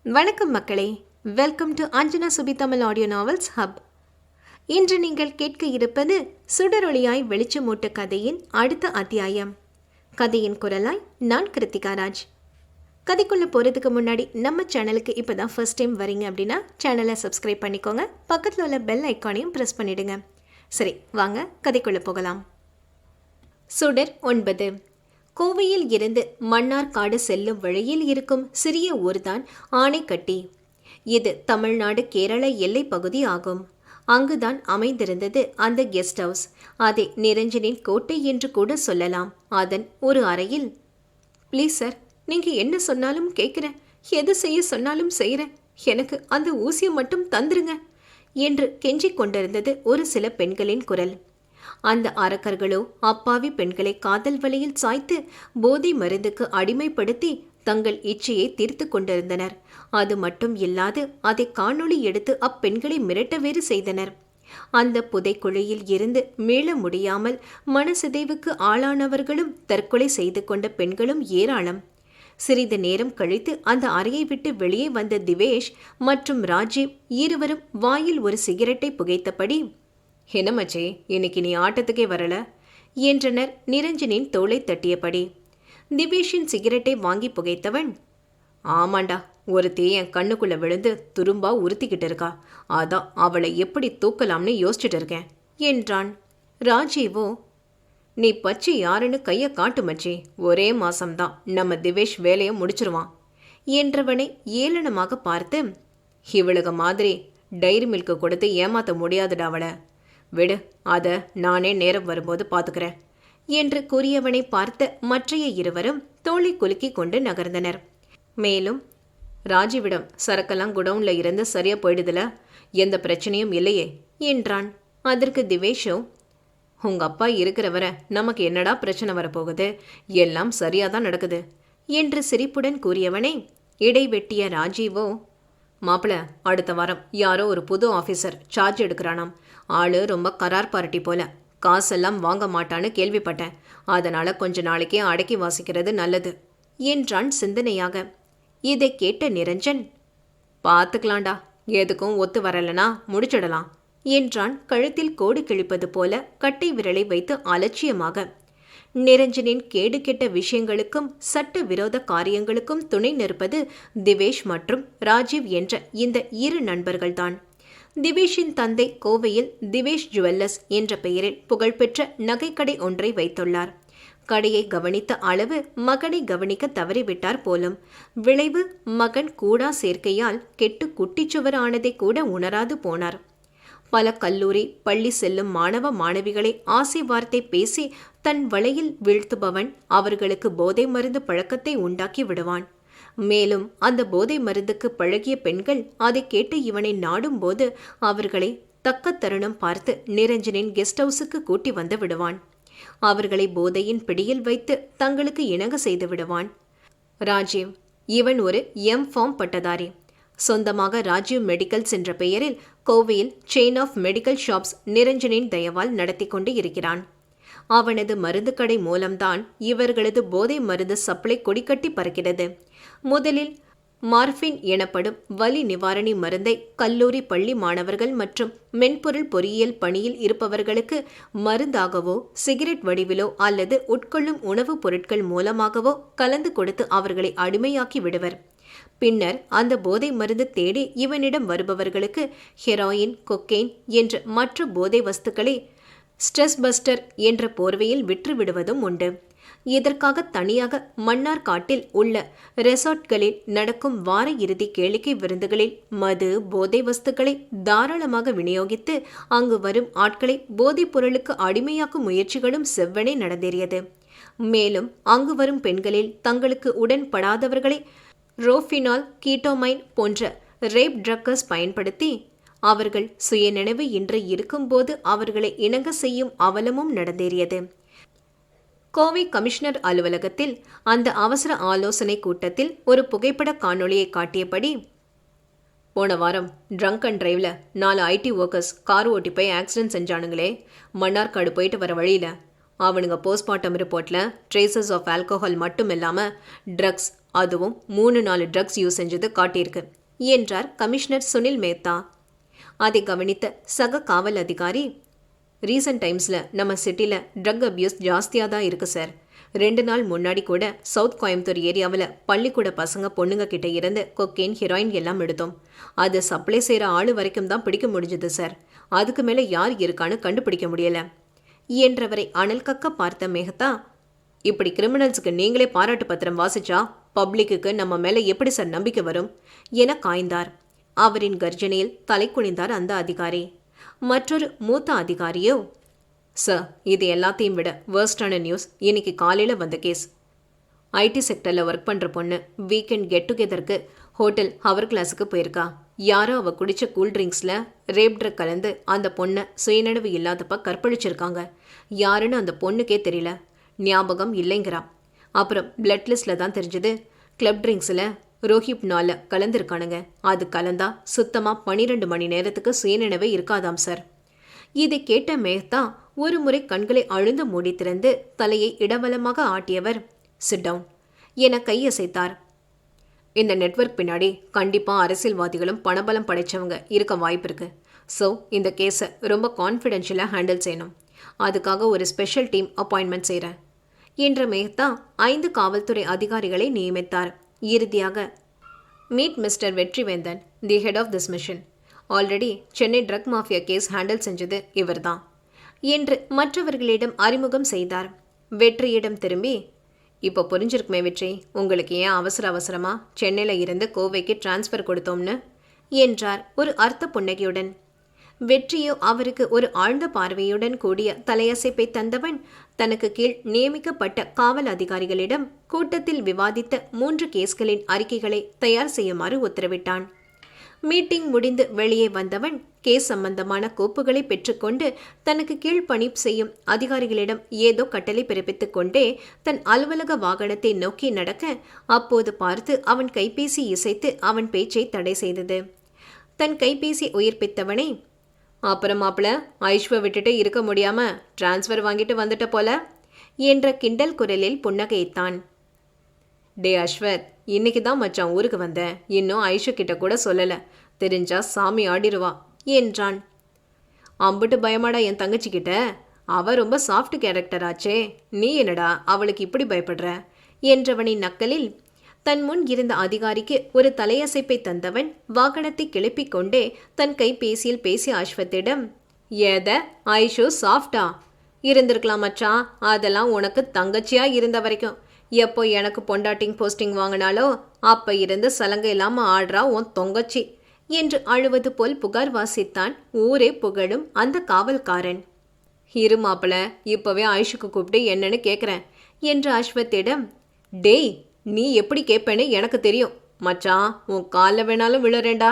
வணக்கம் மக்களே, welcome to Anjana Subi Tamil audio novels hub. இன்று நீங்கள் கேட்க இருப்பது சுடரொளியாய் வெளிச்சமூட்டு கதையின் அடுத்த அத்தியாயம். கதையின் குரலாய் நான் கிருத்திகா ராஜ். கதைக்குள்ளே போகிறதுக்கு முன்னாடி நம்ம சேனலுக்கு இப்போ தான் ஃபர்ஸ்ட் டைம் வரீங்க அப்படின்னா சேனலை சப்ஸ்கிரைப் பண்ணிக்கோங்க. பக்கத்தில் உள்ள பெல் ஐக்கானையும் ப்ரெஸ் பண்ணிவிடுங்க. சரி, வாங்க கதைக்குள்ளே போகலாம். சுடர் 9. கோவையில் இருந்து மன்னார்காடு செல்லும் வழியில் இருக்கும் சிறிய ஊர்தான் ஆனைக்கட்டி. இது தமிழ்நாடு கேரள எல்லை பகுதி ஆகும். அங்குதான் அமைந்திருந்தது அந்த கெஸ்ட் ஹவுஸ். அதை நிரஞ்சனின் கோட்டை என்று கூட சொல்லலாம். அதன் ஒரு அறையில், ப்ளீஸ் சார், நீங்கள் என்ன சொன்னாலும் கேட்குறேன், எது செய்ய சொன்னாலும் செய்கிறேன், எனக்கு அந்த ஊசியை மட்டும் தந்துருங்க என்று கெஞ்சிக் கொண்டிருந்தது ஒரு சில பெண்களின் குரல். அந்த அரக்கர்களோ அப்பாவி பெண்களை காதல் வலையில் சாய்த்து போதை மருந்துக்கு அடிமைப்படுத்தி தங்கள் இச்சையை தீர்த்து கொண்டிருந்தனர். அது மட்டும் இல்லாது அதை காணொளி எடுத்து அப்பெண்களை மிரட்ட வேறு செய்தனர். அந்த புதைக்குழியில் இருந்து மீள முடியாமல் மனசிதைவுக்கு ஆளானவர்களும் தற்கொலை செய்து கொண்ட பெண்களும் ஏராளம். சிறிது நேரம் கழித்து அந்த அறையை விட்டு வெளியே வந்த திவேஷ் மற்றும் ராஜீவ் இருவரும் வாயில் ஒரு சிகரெட்டை புகைத்தபடி, என்ன மச்சே, இன்னைக்கு நீ ஆட்டத்துக்கே வரல என்றனர் நிரஞ்சனின் தோளை தட்டியபடி. திவேஷின் சிகரெட்டை வாங்கி புகைத்தவன், ஆமாண்டா, ஒருத்தி என் கண்ணுக்குள்ள விழுந்து துரும்பா உறுத்திக்கிட்டு இருக்கா, அதான் அவளை எப்படி தூக்கலாம்னு யோசிச்சுட்டு இருக்கேன் என்றான். ராஜீவோ, நீ பச்சி யாருன்னு கையை காட்டு மச்சி, ஒரே மாசம்தான் நம்ம திவேஷ் வேலையை முடிச்சிருவான் என்றவனை ஏளனமாக பார்த்து, இவளுக மாதிரி டைரி மில்க்கு கொடுத்து ஏமாத்த முடியாதுடா அவளை, விடு, அதை நானே நேரம் வரும்போது பார்த்துக்கிறேன் என்று கூறியவனை பார்த்த மற்றைய இருவரும் தோளை குலுக்கி கொண்டு நகர்ந்தனர். மேலும், ராஜீவிடம் சரக்கெல்லாம் குடவுன்ல இருந்து சரியா போயிடுதுல, எந்த பிரச்சனையும் இல்லையே என்றான். அதற்கு திவேஷோ, உங்க அப்பா இருக்கிறவரை நமக்கு என்னடா பிரச்சனை வரப்போகுது, எல்லாம் சரியாதான் நடக்குது என்று சிரிப்புடன் கூறியவனை இடைவெட்டிய ராஜீவோ, மாப்பிள, அடுத்த வாரம் யாரோ ஒரு புது ஆஃபீஸர் சார்ஜ் எடுக்கிறானாம். ஆளு ரொம்ப கரார் பார்ட்டி போல, காசெல்லாம் வாங்க மாட்டான்னு கேள்விப்பட்டேன். அதனால கொஞ்ச நாளைக்கே அடக்கி வாசிக்கிறது நல்லது என்றான் சிந்தனையாக. இதை கேட்ட நிரஞ்சன், பார்த்துக்கலாண்டா, எதுக்கும் ஒத்து வரலனா முடிச்சிடலாம் என்றான் கழுத்தில் கோடு கிழிப்பது போல கட்டை விரலை வைத்து அலட்சியமாக. நிரஞ்சனின் கேடு கெட்ட விஷயங்களுக்கும் சட்ட விரோத காரியங்களுக்கும் துணை நிற்பது திவேஷ் மற்றும் ராஜீவ் என்ற இந்த இரு நண்பர்கள்தான். திவேஷின் தந்தை கோவையில் திவேஷ் ஜுவல்லர்ஸ் என்ற பெயரில் புகழ்பெற்ற நகைக்கடை ஒன்றை வைத்துள்ளார். கடையை கவனித்த அளவு மகனை கவனிக்க தவறிவிட்டார் போலும். விளைவு, மகன் கூடா சேர்க்கையால் கெட்டு குட்டிச்சுவர் ஆனதை கூட உணராது போனார். பல கல்லூரி பள்ளி செல்லும் மாணவ மாணவிகளை ஆசை வார்த்தை பேசி தன் வலையில் வீழ்த்துபவன் அவர்களுக்கு போதை மருந்து பழக்கத்தை உண்டாக்கி விடுவான். மேலும் அந்த போதை மருந்துக்கு பழகிய பெண்கள் அதை கேட்டு இவனை நாடும் போது அவர்களை தக்க தருணம் பார்த்து நிரஞ்சனின் கெஸ்ட் ஹவுஸுக்கு கூட்டி வந்து விடுவான். அவர்களை போதையின் பிடியில் வைத்து தங்களுக்கு இணங்க செய்து விடுவான். ராஜீவ், இவன் ஒரு M.Pharm பட்டதாரி. சொந்தமாக ராஜீவ் மெடிக்கல்ஸ் என்ற பெயரில் கோவையில் செயின் ஆஃப் மெடிக்கல் ஷாப்ஸ் நிரஞ்சனின் தயவால் நடத்தி கொண்டு இருக்கிறான். அவனது மருந்து கடை மூலம்தான் இவர்களது போதை மருந்து சப்ளை கொடிக்கட்டி பறக்கிறது. முதலில் மார்பின் எனப்படும் வலி நிவாரணி மருந்தை கல்லூரி பள்ளி மாணவர்கள் மற்றும் மென்பொருள் பொறியியல் பணியில் இருப்பவர்களுக்கு மருந்தாகவோ சிகரெட் வடிவிலோ அல்லது உட்கொள்ளும் உணவுப் பொருட்கள் மூலமாகவோ கலந்து கொடுத்து அவர்களை அடிமையாக்கி விடுவர். பின்னர் அந்த போதை மருந்து தேடி இவனிடம் வருபவர்களுக்கு ஹெராயின், கொக்கெயின் என்ற மற்ற போதை வஸ்துக்களை ஸ்ட்ரெஸ் பஸ்டர் என்ற போர்வையில் விற்று விடுவதும் உண்டு. இதற்காக தனியாக மன்னார்காட்டில் உள்ள ரெசார்ட்களில் நடக்கும் வார இறுதி கேளிக்கை விருந்துகளில் மது, போதை வஸ்துக்களை தாராளமாக விநியோகித்து அங்கு வரும் ஆட்களை போதைப் பொருளுக்கு அடிமையாக்கும் முயற்சிகளும் செவ்வனே நடந்தேறியது. மேலும் அங்கு வரும் பெண்களில் தங்களுக்கு உடன்படாதவர்களை ரோஃபினால், கீட்டோமைன் போன்ற ரேப் ட்ரக்கர்ஸ் பயன்படுத்தி அவர்கள் சுயநினைவு இன்றி இருக்கும்போது அவர்களை இணங்க செய்யும் அவலமும் நடந்தேறியது. கோவை கமிஷனர் அலுவலகத்தில் அந்த அவசர ஆலோசனை கூட்டத்தில் ஒரு புகைப்பட காணொளியை காட்டியபடி, போன வாரம் ட்ரங்க் அண்ட் டிரைவ்ல 4 IT ஒர்க்கர்ஸ் கார் ஓட்டி போய் ஆக்சிடென்ட் செஞ்சானுங்களே, மன்னார்காடு போயிட்டு வர வழியில அவனுங்க போஸ்ட்மார்ட்டம் ரிப்போர்ட்டில் ட்ரேசஸ் ஆஃப் ஆல்கோஹால் மட்டும் இல்லாமல் ட்ரக்ஸ், அதுவும் 3-4 ட்ரக்ஸ் யூஸ் செஞ்சது காட்டியிருக்கு என்றார் கமிஷனர் சுனில் மேத்தா. அதை கவனித்த சக காவல் அதிகாரி, ரீசன்ட் டைம்ஸில் நம்ம சிட்டியில் ட்ரக் அப்யூஸ் ஜாஸ்தியாக தான் இருக்குது சார். 2 நாள் முன்னாடி கூட சவுத் கோயம்புத்தூர் ஏரியாவில் பள்ளிக்கூட பசங்க பொண்ணுங்க கிட்ட இருந்து கொக்கேன், ஹீரோயின் எல்லாம் எடுத்தோம். அது சப்ளை செய்கிற ஆள் வரைக்கும் தான் பிடிக்க முடிஞ்சது சார். அதுக்கு மேலே யார் இருக்கான்னு கண்டுபிடிக்க முடியலை என்றவரை அனல் கக்க பார்த்த மேகதா, இப்படி கிரிமினல்ஸுக்கு நீங்களே பாராட்டு பத்திரம் வாசிச்சா பப்ளிக்கு நம்ம மேலே எப்படி சார் நம்பிக்கை வரும் என காய்ந்தார். அவரின் கர்ஜனையில் தலை குனிந்தார் அந்த அதிகாரி. மற்றொரு மூத்த அதிகாரியோ, சார், இது எல்லாத்தையும் விட வேர்ஸ்டான நியூஸ் இன்னைக்கு காலையில் வந்த கேஸ். ஐடி செக்டரில் ஒர்க் பண்ணுற பொண்ணு வீக்கெண்ட் கெட் டுகெதருக்கு ஹோட்டல் ஹவர் கிளாஸுக்கு போயிருக்கா. யாரோ அவள் குடித்த கூல்ட்ரிங்க்ஸில் ரேப் ட்ரக் கலந்து அந்த பொண்ணை சுயநினைவு இல்லாதப்ப கற்பழிச்சிருக்காங்க. யாருன்னு அந்த பொண்ணுக்கே தெரியல, ஞாபகம் இல்லைங்கிறா. அப்புறம் பிளட் லிஸ்டில் தான் தெரிஞ்சது கிளப் ட்ரிங்க்ஸில் ரோஹிப்னால கலந்துருக்கானுங்க. அது கலந்தா சுத்தமாக 12 மணி நேரத்துக்கு சுயநினைவே இருக்காதாம் சார். இதை கேட்ட மேத்தா ஒரு முறை கண்களை அழுந்து மூடி திறந்து தலையை இடவலமாக ஆட்டியவர், சிட் டவுன் என கையசைத்தார். இந்த நெட்வொர்க் பின்னாடி கண்டிப்பாக அரசியல்வாதிகளும் பணபலம் படைச்சவங்க இருக்க வாய்ப்பு இருக்கு. ஸோ இந்த கேஸை ரொம்ப கான்ஃபிடென்ஷியலாக ஹேண்டில் செய்யணும். அதுக்காக ஒரு ஸ்பெஷல் டீம் அப்பாயின்மெண்ட் செய்கிறேன் என்ற மேத்தா 5 காவல்துறை அதிகாரிகளை நியமித்தார். இறுதியாக, meet mister Vetrivendhan, the head of this mission. Already Chennai drug mafia case handle செஞ்சது இவர்தான் என்று மற்றவர்களிடம் அறிமுகம் செய்தார். வெற்றியிடம் திரும்பி, இப்போ புரிஞ்சிருக்குமே வெற்றி, உங்களுக்கு ஏன் அவசரமாக சென்னையில் இருந்து கோவைக்கு டிரான்ஸ்ஃபர் கொடுத்தோம்னு என்றார் ஒரு அர்த்த புன்னகையுடன். வெற்றியோ அவருக்கு ஒரு ஆழ்ந்த பார்வையுடன் கூடிய தலையசைப்பை தந்தவன் தனக்கு கீழ் நியமிக்கப்பட்ட காவல் அதிகாரிகளிடம் கூட்டத்தில் விவாதித்த 3 கேஸ்களின் அறிக்கைகளை தயார் செய்யுமாறு உத்தரவிட்டான். மீட்டிங் முடிந்து வெளியே வந்தவன் கேஸ் சம்பந்தமான கோப்புகளை பெற்றுக்கொண்டு தனக்கு கீழ் பணி செய்யும் அதிகாரிகளிடம் ஏதோ கட்டளை பிறப்பித்துக் கொண்டே தன் அலுவலக வாகனத்தை நோக்கி நடக்க, அப்போது பார்த்து அவன் கைபேசி இசைத்து அவன் பேச்சை தடை செய்தது. தன் கைபேசி உயிர்ப்பித்தவனை, அப்புறம் மாப்பிள்ள, ஐஸ்வ விட்டுட்டு இருக்க முடியாம டிரான்ஸ்ஃபர் வாங்கிட்டு வந்துட்ட போல என்ற கிண்டல் குரலில் புன்னகைத்தான். டே அஸ்வத், இன்னைக்கு தான் மச்சான் ஊருக்கு வந்தேன். இன்னும் ஐஷு கிட்ட கூட சொல்லலை. தெரிஞ்சா சாமி ஆடிடுவா என்றான். அம்புட்டு பயமாடா என் தங்கச்சிக்கிட்ட? அவ ரொம்ப சாஃப்ட் கேரக்டர் ஆச்சே. நீ என்னடா அவளுக்கு இப்படி பயப்படுற என்றவனின் நக்கலில் தன் முன் இருந்த அதிகாரிக்கு ஒரு தலையசைப்பை தந்தவன் வாகனத்தை கிளப்பிக் கொண்டே தன் கைபேசியில் பேசிய அஸ்வத்திடம், ஏத ஐஷு சாஃப்டா இருந்திருக்கலாம் மச்சான். அதெல்லாம் உனக்கு தங்கச்சியா இருந்த வரைக்கும். எப்போ எனக்கு பொண்டாட்டிங் போஸ்டிங் வாங்கினாலோ அப்போ இருந்து சலங்கை இல்லாமல் ஆடுறா உன் தொங்கச்சி என்று அழுவது போல் புகார் வாசித்தான் ஊரே புகழும் அந்த காவல்காரன். இரு மாப்பிள்ள, இப்போவே ஆயுஷுக்கு கூப்பிட்டு என்னன்னு கேட்குறேன் என்று அஸ்வத்திடம், டேய், நீ எப்படி கேட்பேன்னு எனக்கு தெரியும் மச்சான். உன் காலில் வேணாலும் விழுறேண்டா.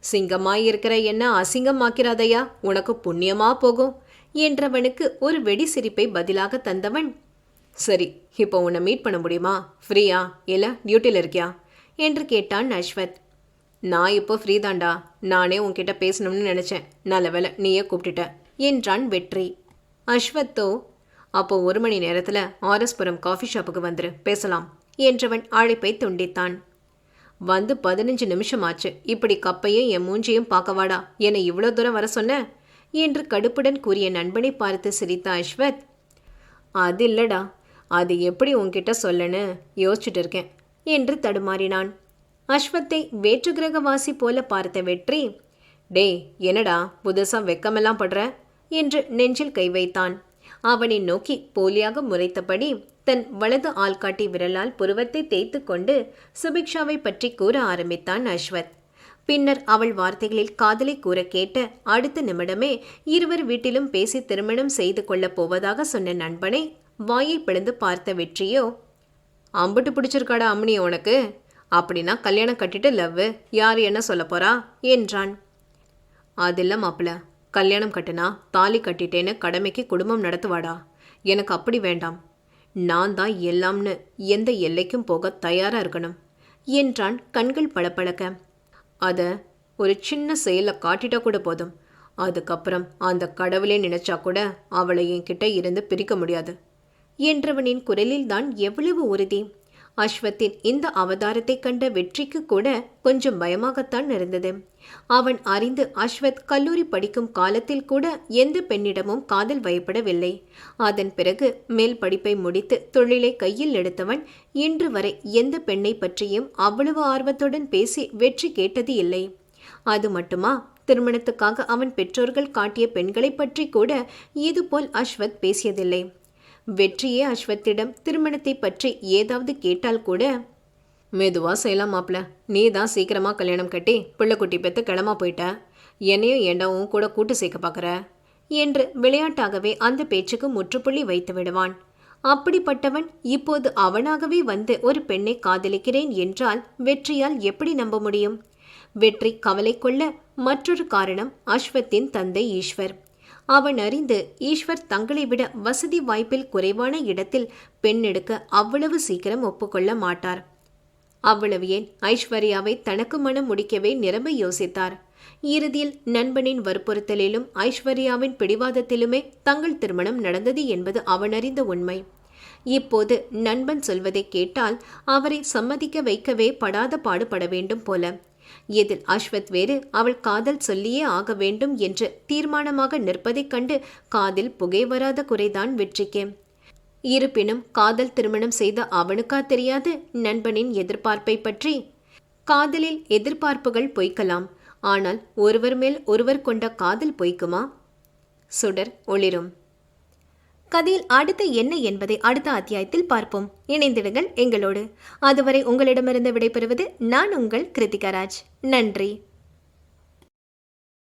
சிங்கமாய் இருக்கிற என்ன அசிங்கமாக்கிறாதையா, உனக்கு புண்ணியமா போகும் என்றவனுக்கு ஒரு வெடி சிரிப்பை பதிலாக தந்தவன், சரி, இப்போ உன்னை மீட் பண்ண முடியுமா? ஃப்ரீயா இல்லை டியூட்டியில் இருக்கியா என்று கேட்டான் அஸ்வத். நான் இப்போ ஃப்ரீ தாண்டா. நானே உன்கிட்ட பேசணும்னு நினச்சேன். நல்ல வேலை நீயே கூப்பிட்டுட்ட என்றான் வெற்றி. அஸ்வத்தோ, அப்போ 1 மணி நேரத்தில் ஆர்எஸ்புரம் காஃபி ஷாப்புக்கு வந்துரு, பேசலாம் என்றவன் அழைப்பை துண்டித்தான். வந்து 15 நிமிஷம் ஆச்சு. இப்படி கப்பையும் என் மூஞ்சியும் பார்க்கவாடா என்னை இவ்வளோ தூரம் வர சொன்ன என்று கடுப்புடன் கூறிய நண்பனை பார்த்து சிரித்த அஸ்வத், அது இல்லடா, அது எப்படி உன்கிட்ட சொல்லன்னு யோசிச்சுட்டு இருக்கேன் என்று தடுமாறினான். அஸ்வத்தை வேற்று கிரகவாசி போல பார்த்த வெற்றி, டேய் என்னடா புதுசாக வெக்கமெல்லாம் படுற என்று நெஞ்சில் கை வைத்தான். அவனை நோக்கி போலியாக முறைத்தபடி தன் வலது ஆள்காட்டி விரலால் புருவத்தை தேய்த்து கொண்டு சுபிக்ஷாவை பற்றி கூற ஆரம்பித்தான் அஸ்வத். பின்னர் அவள் வார்த்தைகளில் காதலை கூற கேட்ட அடுத்த நிமிடமே இருவர் வீட்டிலும் பேசி திருமணம் செய்து கொள்ளப் போவதாக சொன்ன நண்பனை வாயை பிளந்து பார்த்த வெற்றியோ, அம்புட்டு பிடிச்சிருக்காடா அம்மனி உனக்கு? அப்படின்னா கல்யாணம் கட்டிட்டு லவ், யார் என்ன சொல்ல போறா என்றான். அதில்ல மாப்பிள்ள, கல்யாணம் கட்டுனா தாலி கட்டிட்டேன்னு கடமைக்கு குடும்பம் நடத்துவாடா. எனக்கு அப்படி வேண்டாம். நான் தான் எல்லாம்னு எந்த எல்லைக்கும் போக தயாரா இருக்கணும் என்றான் கண்கள் பளபளக்க. அதை ஒரு சின்ன செயலை காட்டிட்டா கூட போதும். அதுக்கப்புறம் அந்த கடவுளே நினைச்சா கூட அவளை என்கிட்ட இருந்து பிரிக்க முடியாது என்றவனின் குரலில்தான் எவ்வளவு உறுதி! அஸ்வத்தின் இந்த அவதாரத்தை கண்ட வெற்றிக்கு கூட கொஞ்சம் பயமாகத்தான் இருந்தது. அவன் அறிந்து அஸ்வத் கல்லூரி படிக்கும் காலத்தில் கூட எந்த பெண்ணிடமும் காதல் வயப்படவில்லை. அதன் பிறகு மேல் படிப்பை முடித்து தொழிலை கையில் எடுத்தவன் இன்று வரை எந்த பெண்ணை பற்றியும் அவ்வளவு ஆர்வத்துடன் பேசி வெற்றி கேட்டது இல்லை. அது மட்டுமா, திருமணத்துக்காக அவன் பெற்றோர்கள் காட்டிய பெண்களை பற்றி கூட இதுபோல் அஸ்வத் பேசியதில்லை. வெற்றியே அஸ்வத்திடம் திருமணத்தை பற்றி ஏதாவது கேட்டால் கூட, மெதுவா செய்யலாம் மாப்ள, நீ தான் சீக்கிரமா கல்யாணம் கட்டி பிள்ளைக்குட்டி பெற்று கிளமா போயிட்ட, என்னையும் ஏண்டாவும் கூட கூட்டு சேர்க்க பார்க்குற என்று விளையாட்டாகவே அந்த பேச்சுக்கு முற்றுப்புள்ளி வைத்து விடுவான். அப்படிப்பட்டவன் இப்போது அவனாகவே வந்து ஒரு பெண்ணை காதலிக்கிறேன் என்றால் வெற்றியால் எப்படி நம்ப முடியும்? வெற்றி கவலை கொள்ள மற்றொரு காரணம் அஸ்வத்தின் தந்தை ஈஸ்வர். அவன் அறிந்து ஈஸ்வர் தங்களை விட வசதி வாய்ப்பில் குறைவான இடத்தில் பெண் எடுக்க அவ்வளவு சீக்கிரம் ஒப்புக்கொள்ள மாட்டார். அவ்வளவு ஏன், ஐஸ்வர்யாவை தனக்கு மனம் முடிக்கவே நிரம்ப யோசித்தார். இறுதியில் நண்பனின் வற்புறுத்தலிலும் ஐஸ்வர்யாவின் பிடிவாதத்திலுமே தங்கள் திருமணம் நடந்தது என்பது அவன் அறிந்த உண்மை. இப்போது நண்பன் சொல்வதை கேட்டால் அவரை சம்மதிக்க வைக்கவே படாத பாடுபட வேண்டும் போல. இதில் அஸ்வத் வேறு அவள் காதல் சொல்லியே ஆக வேண்டும் என்று தீர்மானமாக நிற்பதைக் கண்டு காதில் புகை வராத குறைதான் வெற்றிக்கு. இருப்பினும் காதல் திருமணம் செய்த அவனுக்கா தெரியாது நண்பனின் எதிர்பார்ப்பை பற்றி? காதலில் எதிர்பார்ப்புகள் பொய்க்கலாம், ஆனால் ஒருவர் மேல் ஒருவர் கொண்ட காதல் பொய்க்குமா? சுடர் ஒளிரும். கதையில் அடுத்து என்ன என்பதை அடுத்த அத்தியாயத்தில் பார்ப்போம். இணைந்திடுங்கள் எங்களோடு. அதுவரை உங்களிடமிருந்து விடைபெறுவது நான் உங்கள் கிருத்திகா ராஜ். நன்றி.